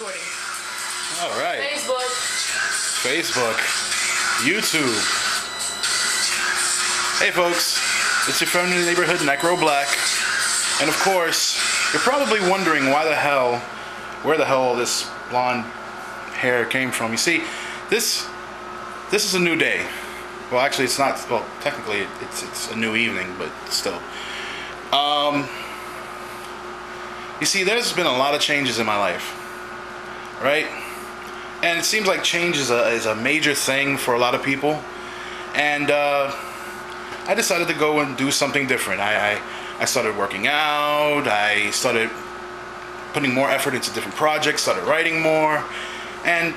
recording. All right. Facebook. YouTube. Hey folks, it's your friend in the neighborhood, Necro Black. And of course, you're probably wondering where the hell all this blonde hair came from. You see, this is a new day. Well, actually, it's not. Well, technically, it's a new evening, but still. You see, there's been a lot of changes in my life, right? And it seems like change is a major thing for a lot of people. And I decided to go and do something different. I started working out. I started putting more effort into different projects. Started writing more, and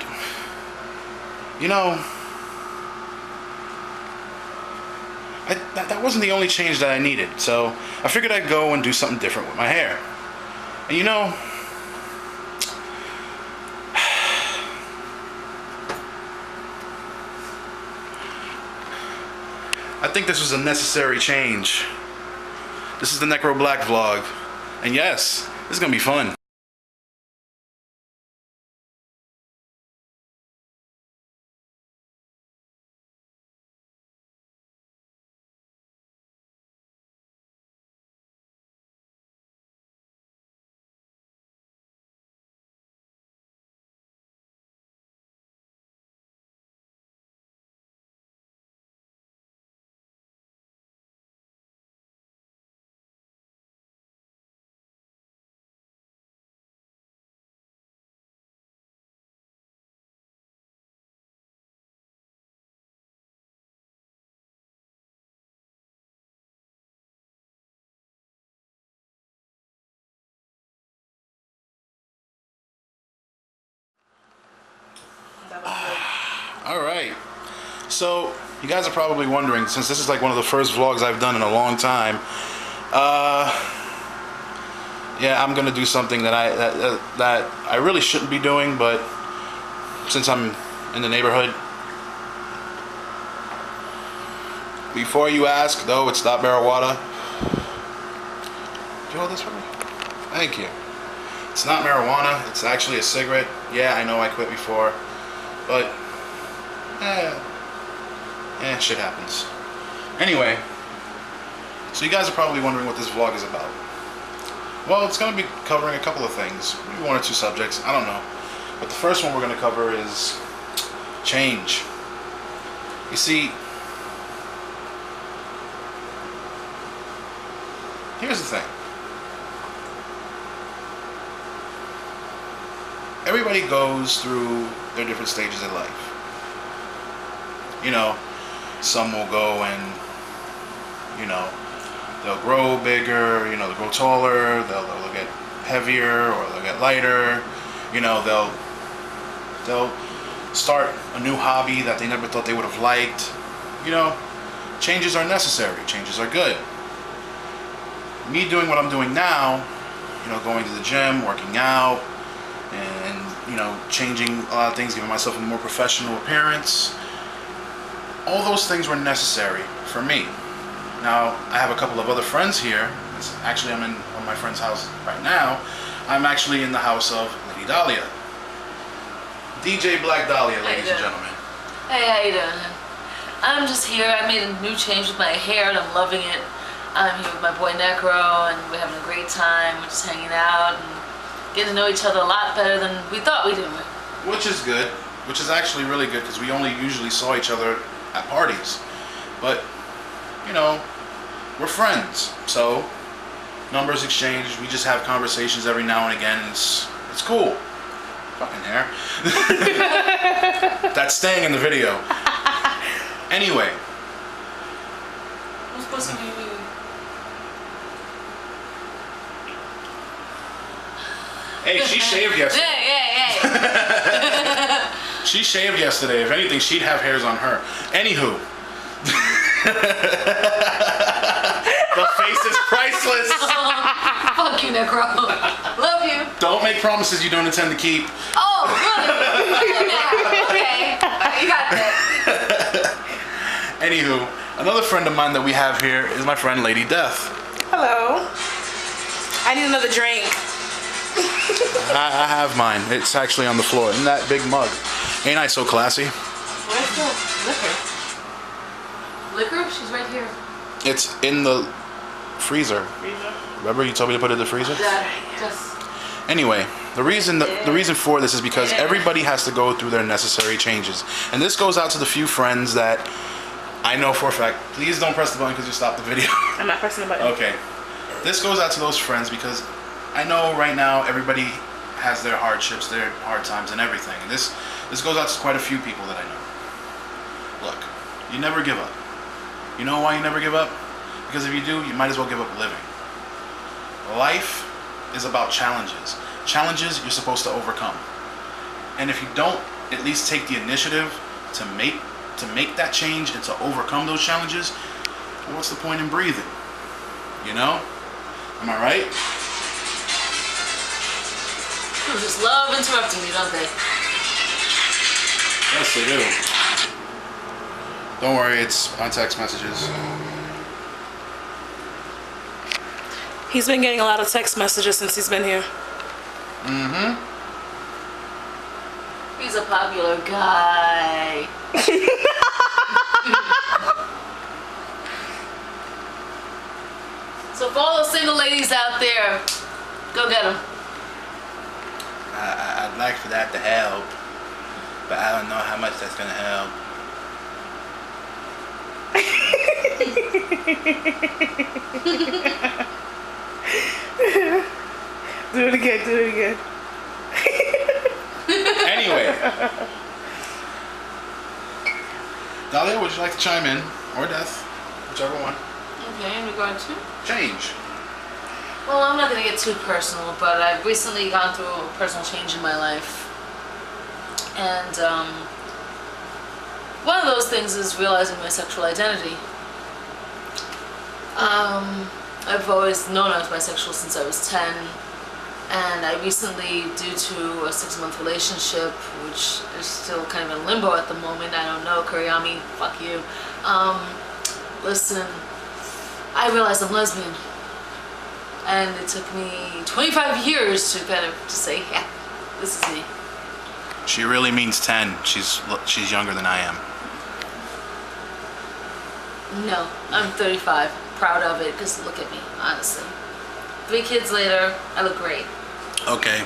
you know. That wasn't the only change that I needed, so I figured I'd go and do something different with my hair. And you know, I think this was a necessary change. This is the Necro Black vlog, and yes, this is gonna be fun. Alright, so you guys are probably wondering, since this is like one of the first vlogs I've done in a long time, yeah, I'm gonna do something that I really shouldn't be doing, but since I'm in the neighborhood. Before you ask, though, it's not marijuana. Did you hold this for me? Thank you. It's not marijuana, it's actually a cigarette. Yeah, I know I quit before, but shit happens. Anyway, so you guys are probably wondering what this vlog is about. Well, it's going to be covering a couple of things, maybe one or two subjects, I don't know. But the first one we're going to cover is change. You see, here's the thing. Everybody goes through their different stages in life. You know, some will go and, you know, they'll grow bigger, you know, they'll grow taller, they'll get heavier or they'll get lighter, you know, they'll start a new hobby that they never thought they would have liked. You know, changes are necessary, changes are good. Me doing what I'm doing now, you know, going to the gym, working out, and, you know, changing a lot of things, giving myself a more professional appearance. All those things were necessary for me. Now, I have a couple of other friends here. Actually, I'm in one of my friend's house right now. I'm actually in the house of Lady Dahlia. DJ Black Dahlia, ladies and gentlemen. Hey, how you doing? I'm just here. I made a new change with my hair and I'm loving it. I'm here with my boy Necro and we're having a great time. We're just hanging out and getting to know each other a lot better than we thought we did. Which is good. Which is actually really good because we only usually saw each other at parties. But, you know, we're friends. So, numbers exchanged. We just have conversations every now and again. It's cool. Fucking hair. That's staying in the video. Anyway. I'm supposed to be me. Hey, she shaved yesterday. Yeah. She shaved yesterday. If anything, she'd have hairs on her. Anywho. The face is priceless. Fuck you, Necro. Love you. Don't make promises you don't intend to keep. Oh, really? Okay. You got that. Anywho, another friend of mine that we have here is my friend Lady Death. Hello. I need another drink. I have mine. It's actually on the floor in that big mug. Ain't I so classy? Where's the liquor? Liquor? She's right here. It's in the freezer. Remember you told me to put it in the freezer? Just. Anyway, the reason for this is because everybody has to go through their necessary changes. And this goes out to the few friends that I know for a fact. Please don't press the button because you stopped the video. I'm not pressing the button. Okay. This goes out to those friends because I know right now everybody has their hardships, their hard times and everything. And this goes out to quite a few people that I know. Look, you never give up. You know why you never give up? Because if you do, you might as well give up living. Life is about challenges. Challenges you're supposed to overcome. And if you don't at least take the initiative to make that change and to overcome those challenges, what's the point in breathing? You know? Am I right? People just love interrupting me, don't they? Yes, they do. Don't worry, it's on text messages. He's been getting a lot of text messages since he's been here. Mm-hmm. He's a popular guy. So for all those single ladies out there, go get them. I'd like for that to help, but I don't know how much that's gonna help. Do it again. Anyway, Dahlia, would you like to chime in, or Death, whichever one? Okay, in regard to? Change. Well, I'm not going to get too personal, but I've recently gone through a personal change in my life. And one of those things is realizing my sexual identity. I've always known I was bisexual since I was 10. And I recently, due to a 6-month relationship, which is still kind of in limbo at the moment, I don't know, Kuriyami, fuck you. Listen, I realized I'm lesbian. And it took me 25 years to kind of just say, yeah, this is me. She really means 10. She's younger than I am. No, I'm 35. Proud of it, because look at me, honestly. 3 kids later, I look great. Okay.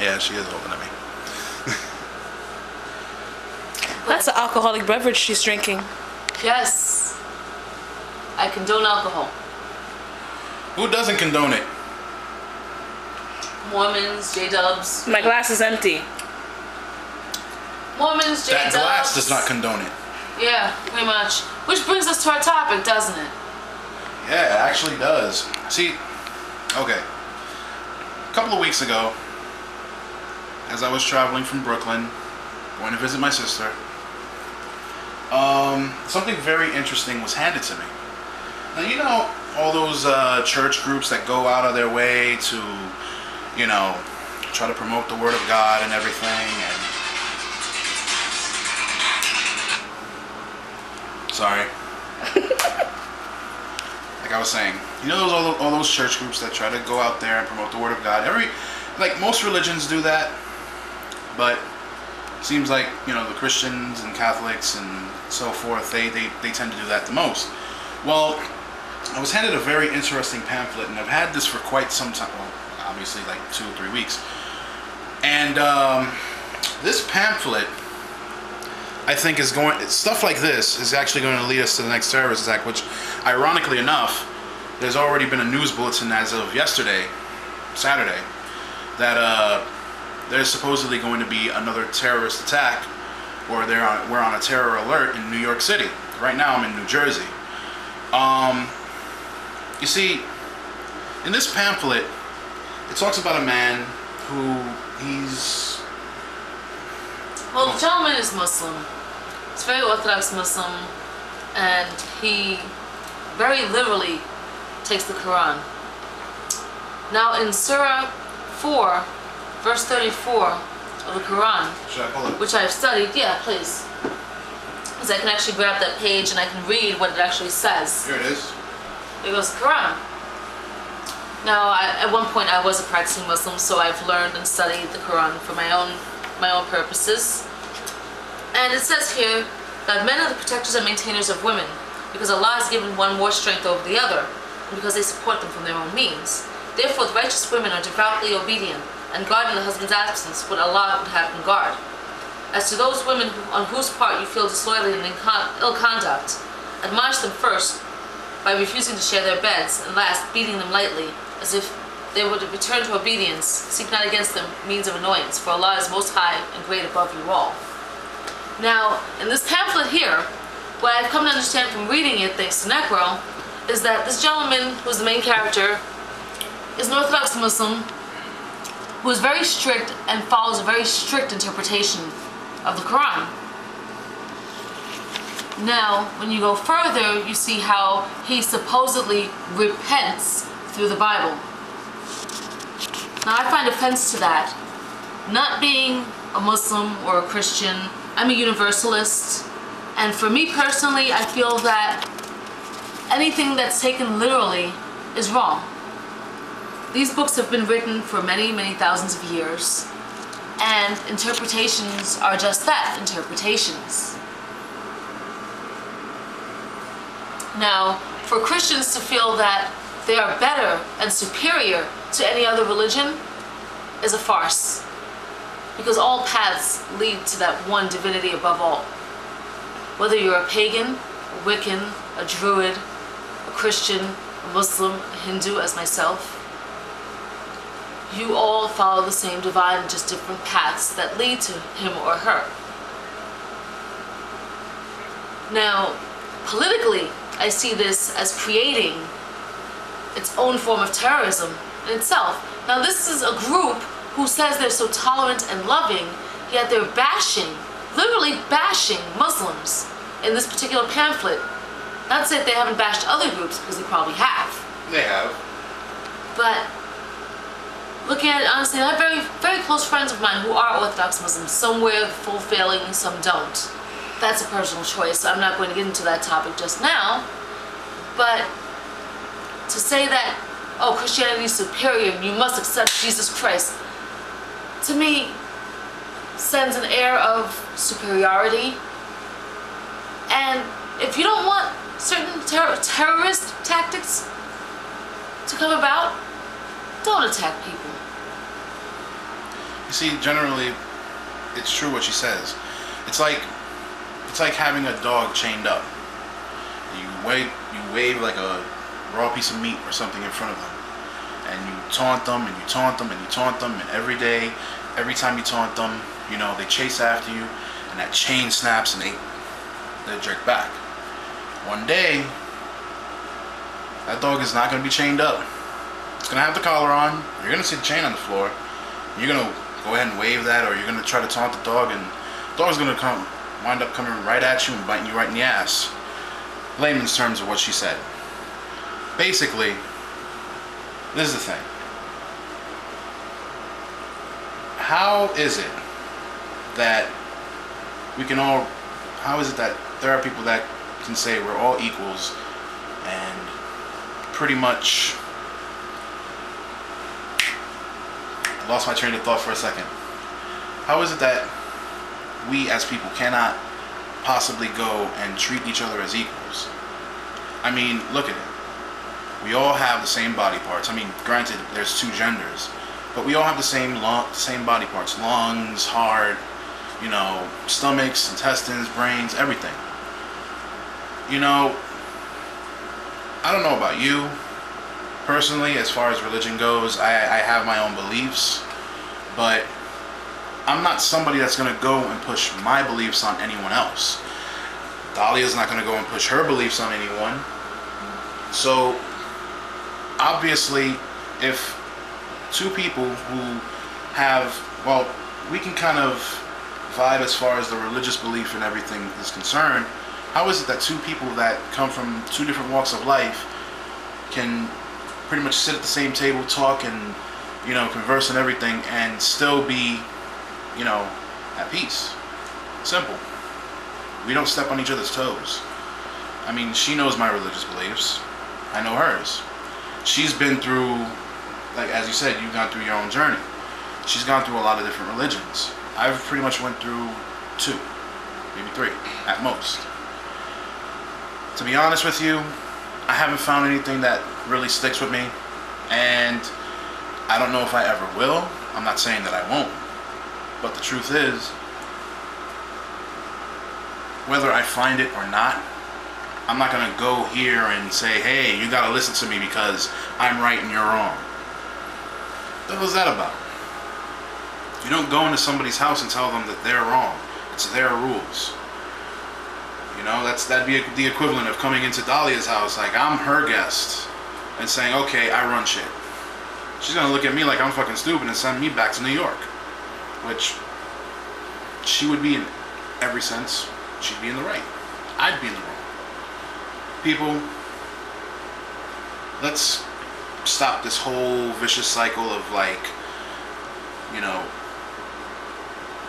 Yeah, she is older than me. That's an alcoholic beverage she's drinking. Yes. I condone alcohol. Who doesn't condone it? Mormons, J-dubs. My glass is empty. Mormons, J-dubs. That glass does not condone it. Yeah, pretty much. Which brings us to our topic, doesn't it? Yeah, it actually does. See, okay. A couple of weeks ago, as I was traveling from Brooklyn, going to visit my sister, something very interesting was handed to me. Now, you know, all those church groups that go out of their way to, you know, try to promote the Word of God and everything, and sorry. Like I was saying, you know all those church groups that try to go out there and promote the Word of God. Like most religions do that, but seems like, you know, the Christians and Catholics and so forth, they tend to do that the most. Well, I was handed a very interesting pamphlet, and I've had this for quite some time. Well, obviously like 2 or 3 weeks. And this pamphlet, I think, stuff like this is actually going to lead us to the next terrorist attack, which, ironically enough, there's already been a news bulletin as of yesterday, Saturday, that there's supposedly going to be another terrorist attack, or we're on a terror alert in New York City. Right now I'm in New Jersey. You see, in this pamphlet, it talks about a man who Well, the gentleman is Muslim. He's very Orthodox Muslim, and he very literally takes the Quran. Now, in Surah 4, verse 34 of the Quran, Should I pull it? which I've studied, yeah, please. Because I can actually grab that page and I can read what it actually says. Here it is. It goes, Quran. Now, at one point I was a practicing Muslim, so I've learned and studied the Quran for my own purposes. And it says here that men are the protectors and maintainers of women, because Allah has given one more strength over the other, and because they support them from their own means. Therefore, the righteous women are devoutly obedient and guard in the husband's absence what Allah would have them guard. As to those women on whose part you feel disloyalty and ill conduct, admonish them first by refusing to share their beds, and last, beating them lightly, as if they would return to obedience. Seek not against them means of annoyance, for Allah is most high and great above you all. Now, in this pamphlet here, what I've come to understand from reading it, thanks to Necro, is that this gentleman, who's the main character, is an Orthodox Muslim who is very strict and follows a very strict interpretation of the Quran. Now, when you go further, you see how he supposedly repents through the Bible. Now, I find offense to that. Not being a Muslim or a Christian, I'm a universalist, and for me personally, I feel that anything that's taken literally is wrong. These books have been written for many, many thousands of years, and interpretations are just that, interpretations. Now, for Christians to feel that they are better and superior to any other religion is a farce, because all paths lead to that one divinity above all. Whether you're a pagan, a Wiccan, a Druid, a Christian, a Muslim, a Hindu as myself, you all follow the same divine, just different paths that lead to him or her. Now, politically, I see this as creating its own form of terrorism in itself. Now, this is a group who says they're so tolerant and loving, yet they're bashing, literally bashing Muslims in this particular pamphlet. Not to say that they haven't bashed other groups, because they probably have. They have. But looking at it honestly, I have very, very close friends of mine who are Orthodox Muslims. Some wear the full veiling, some don't. That's a personal choice, so I'm not going to get into that topic just now. But to say that, oh, Christianity is superior and you must accept Jesus Christ, to me, sends an air of superiority. And if you don't want certain terrorist tactics to come about, don't attack people. You see, generally, it's true what she says. It's like having a dog chained up. You wave like a raw piece of meat or something in front of them, and you taunt them and you taunt them and you taunt them, and every time you taunt them, you know, they chase after you, and that chain snaps and they jerk back. One day, that dog is not going to be chained up. It's going to have the collar on. You're going to see the chain on the floor. You're going to go ahead and wave that, or you're going to try to taunt the dog, and the dog's going to wind up coming right at you and biting you right in the ass. Layman's terms of what she said. Basically, this is the thing. How is it that there are people that can say we're all equals and pretty much... I lost my train of thought for a second. How is it that we as people cannot possibly go and treat each other as equals? I mean, look at it. We all have the same body parts. I mean, granted, there's two genders, but we all have the same body parts: lungs, heart, you know, stomachs, intestines, brains, everything. You know, I don't know about you personally, as far as religion goes. I have my own beliefs, but I'm not somebody that's going to go and push my beliefs on anyone else. Dahlia's not going to go and push her beliefs on anyone. So, obviously, if two people who have, well, we can kind of vibe as far as the religious belief and everything is concerned, how is it that two people that come from two different walks of life can pretty much sit at the same table, talk and, you know, converse and everything, and still be, you know, at peace? Simple. We don't step on each other's toes. I mean, she knows my religious beliefs. I know hers. She's been through like as you said, you've gone through your own journey. She's gone through a lot of different religions. I've pretty much went through 2, maybe 3 at most. To be honest with you, I haven't found anything that really sticks with me, and I don't know if I ever will. I'm not saying that I won't, but the truth is, whether I find it or not, I'm not gonna go here and say, hey, you gotta listen to me because I'm right and you're wrong. What the hell is that about? You don't go into somebody's house and tell them that they're wrong. It's their rules. You know, that'd be the equivalent of coming into Dahlia's house like I'm her guest and saying, okay, I run shit. She's gonna look at me like I'm fucking stupid and send me back to New York. Which she would be in every sense. She'd be in the right. I'd be in the wrong. People, let's stop this whole vicious cycle of like, you know,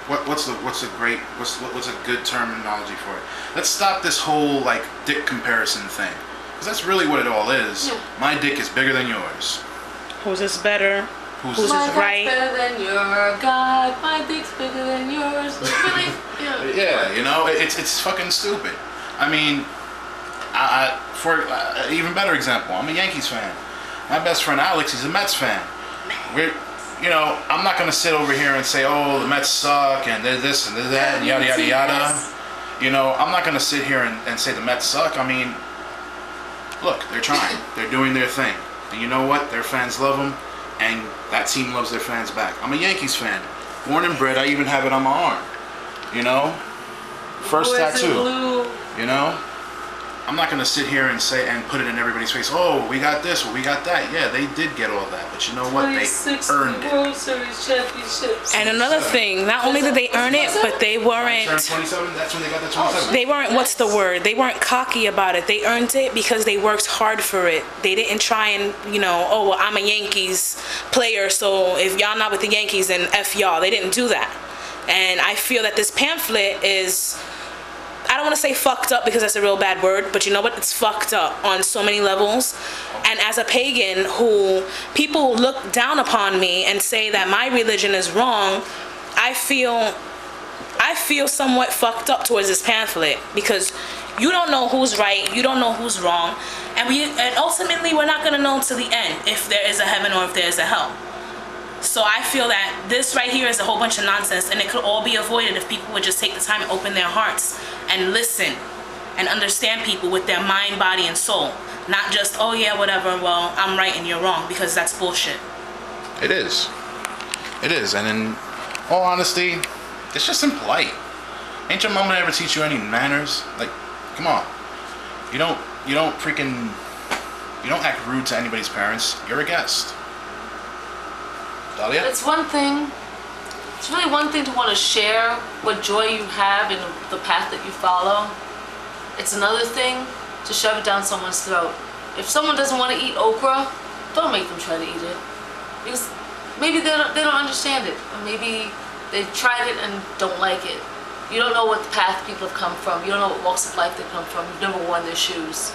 what's a good terminology for it? Let's stop this whole like dick comparison thing, because that's really what it all is. Yeah. My dick is bigger than yours. Whose is better? Whose is My right? dick's better than your God. My dick's bigger than yours. Really? Yeah, you know, it's fucking stupid. I mean, for even better example, I'm a Yankees fan. My best friend Alex, he's a Mets fan. You know, I'm not gonna sit over here and say, oh, the Mets suck and they're this and they're that and yada yada yada. You know, I'm not gonna sit here and say the Mets suck. I mean, look, they're trying. They're doing their thing. And you know what? Their fans love them, and that team loves their fans back. I'm a Yankees fan. Born and bred, I even have it on my arm. You know? First tattoo. You know? I'm not gonna sit here and say and put it in everybody's face. Oh, we got this, or we got that. Yeah, they did get all that, but you know what? They earned it. World Series championships. And another thing, not only did they earn it, but they weren't. 27. That's when they got the 27. They weren't. What's the word? They weren't cocky about it. They earned it because they worked hard for it. They didn't try and, you know, oh, well, I'm a Yankees player, so if y'all not with the Yankees, then F y'all. They didn't do that. And I feel that this pamphlet is, I don't want to say fucked up because that's a real bad word, but you know what? It's fucked up on so many levels. And as a pagan who people look down upon me and say that my religion is wrong, I feel somewhat fucked up towards this pamphlet because you don't know who's right, you don't know who's wrong, and ultimately we're not going to know to the end if there is a heaven or if there is a hell. So I feel that this right here is a whole bunch of nonsense, and it could all be avoided if people would just take the time and open their hearts and listen and understand people with their mind, body, and soul. Not just, oh yeah, whatever, well, I'm right and you're wrong, because that's bullshit. It is. It is, and in all honesty, it's just impolite. Ain't your mama ever teach you any manners? Like, come on. You don't act rude to anybody's parents. You're a guest. Dahlia? It's really one thing to want to share what joy you have in the path that you follow. It's another thing to shove it down someone's throat. If someone doesn't want to eat okra, don't make them try to eat it. Because maybe they don't understand it. Or maybe they've tried it and don't like it. You don't know what path people have come from. You don't know what walks of life they've come from. You've never worn their shoes.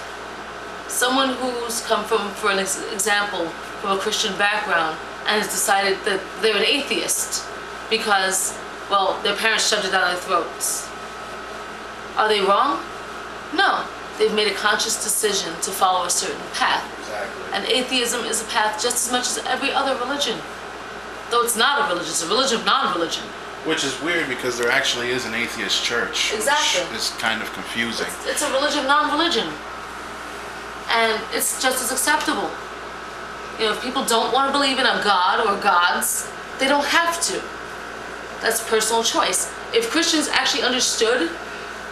Someone who's come from, for an example, from a Christian background and has decided that they're an atheist because, well, their parents shoved it down their throats. Are they wrong? No. They've made a conscious decision to follow a certain path. Exactly. And atheism is a path just as much as every other religion. Though it's not a religion, it's a religion of non-religion. Which is weird because there actually is an atheist church. Exactly. Which is kind of confusing. It's a religion of non-religion. And it's just as acceptable. You know, if people don't want to believe in a god or gods, they don't have to. That's personal choice. If Christians actually understood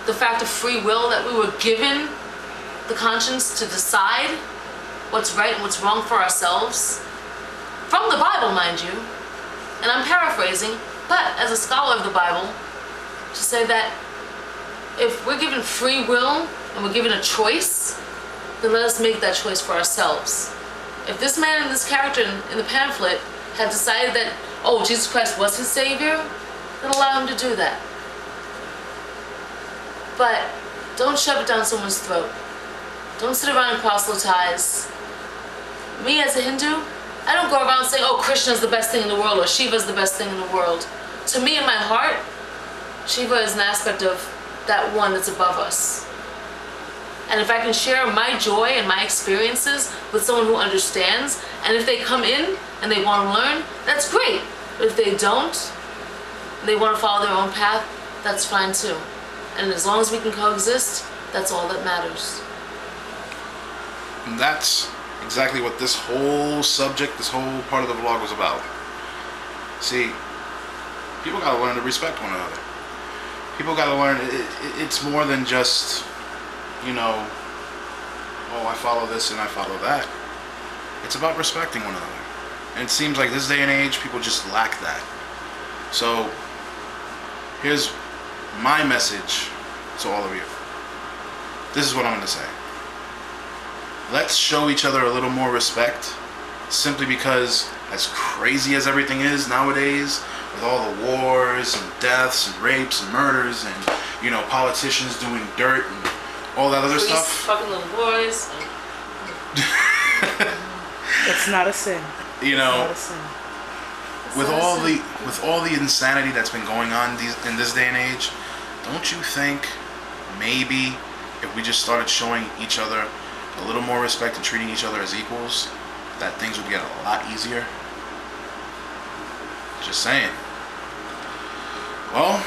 the fact of free will, that we were given the conscience to decide what's right and what's wrong for ourselves, from the Bible, mind you, and I'm paraphrasing, but as a scholar of the Bible, to say that if we're given free will and we're given a choice, then let us make that choice for ourselves. If this man and this character in the pamphlet had decided that, oh, Jesus Christ was his savior, then allow him to do that. But don't shove it down someone's throat. Don't sit around and proselytize. Me as a Hindu, I don't go around saying, oh, Krishna's the best thing in the world or Shiva's the best thing in the world. To me, in my heart, Shiva is an aspect of that one that's above us. And if I can share my joy and my experiences with someone who understands, and if they come in and they want to learn, that's great. But if they don't, they want to follow their own path, that's fine too. And as long as we can coexist, that's all that matters. And that's exactly what this whole subject, this whole part of the vlog was about. See, people gotta learn to respect one another. People gotta learn, it's more than just, you know, oh, I follow this and I follow that. It's about respecting one another. And it seems like this day and age, people just lack that. So, here's my message to all of you. This is what I'm gonna say. Let's show each other a little more respect, simply because as crazy as everything is nowadays, with all the wars and deaths and rapes and murders and, you know, politicians doing dirt and all that other stuff. Fucking little boys. It's not a sin. You know, It's not a sin. with all the insanity that's been going on in this day and age, don't you think maybe if we just started showing each other a little more respect and treating each other as equals, that things would get a lot easier? Just saying. Well,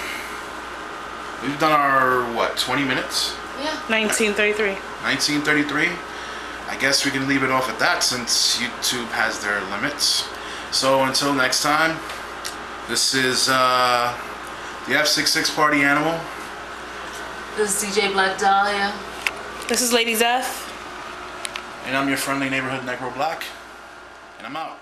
we've done our, what, 20 minutes? Yeah. 1933. 1933. I guess we can leave it off at that since YouTube has their limits. So until next time, this is the F66 Party Animal. This is DJ Black Dahlia. This is Lady Zeth. And I'm your friendly neighborhood Necro Black. And I'm out.